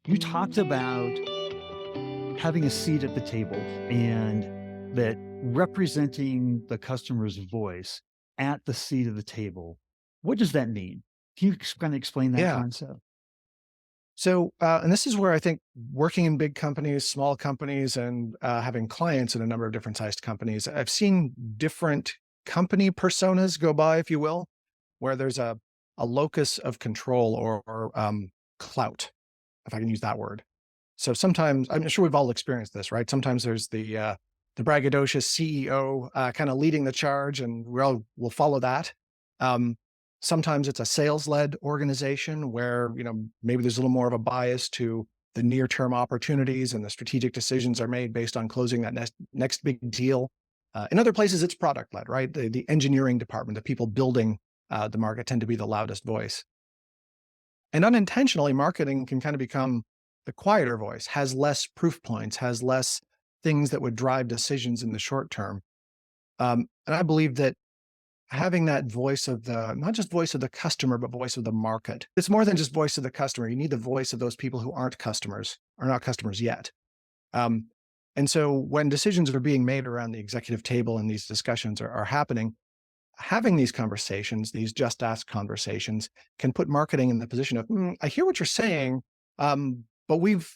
You talked about having a seat at the table and that representing the customer's voice at the seat of the table. What does that mean? Can you kind of explain that Yeah. concept? And this is where I think working in big companies, small companies, and having clients in a number of different sized companies, I've seen different company personas go by, if you will, where there's a locus of control or clout, if I can use that word. So sometimes I'm sure we've all experienced this, right? Sometimes there's the braggadocious CEO kind of leading the charge, and we'll follow that. Um, Sometimes it's a sales-led organization where maybe there's a little more of a bias to the near-term opportunities, and the strategic decisions are made based on closing that next big deal. In other places, it's product-led, right? The engineering department, the people building the market, tend to be the loudest voice. And unintentionally, marketing can kind of become the quieter voice, has less proof points, has less things that would drive decisions in the short term. And I believe that having that voice of not just voice of the customer, but voice of the market. It's more than just voice of the customer. You need the voice of those people who aren't customers, are not customers yet. Um, and so when decisions are being made around the executive table and these discussions are happening, having these conversations, these just ask conversations, can put marketing in the position of, I hear what you're saying, but we've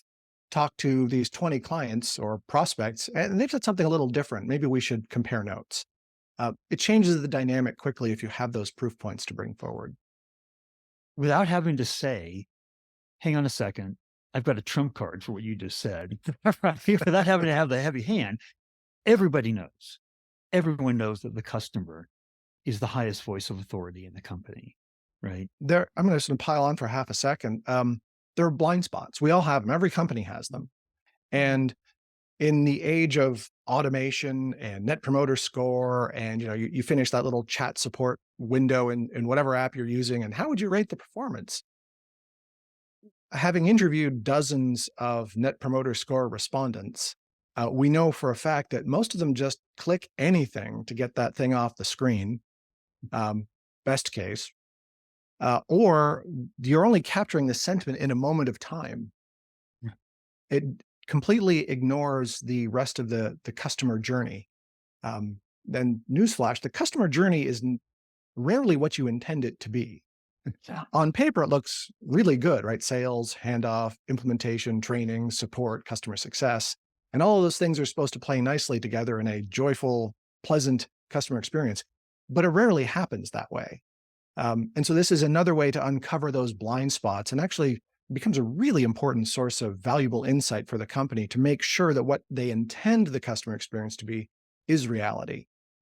talked to these 20 clients or prospects, and they've said something a little different. Maybe we should compare notes. It changes the dynamic quickly if you have those proof points to bring forward. Without having to say, hang on a second, I've got a trump card for what you just said. Without having to have the heavy hand, everybody knows. Everyone knows that the customer is the highest voice of authority in the company, right? I'm going to just pile on for half a second. There are blind spots. We all have them. Every company has them. And in the age of automation and net promoter score, and you finish that little chat support window in whatever app you're using, and how would you rate the performance? Having interviewed dozens of net promoter score respondents, we know for a fact that most of them just click anything to get that thing off the screen, um, best case, or you're only capturing the sentiment in a moment of time. Yeah. It completely ignores the rest of the customer journey. Then newsflash, the customer journey is rarely what you intend it to be. Yeah. On paper, it looks really good, right? Sales, handoff, implementation, training, support, customer success. And all of those things are supposed to play nicely together in a joyful, pleasant customer experience. But it rarely happens that way. And so this is another way to uncover those blind spots, and actually becomes a really important source of valuable insight for the company to make sure that what they intend the customer experience to be is reality.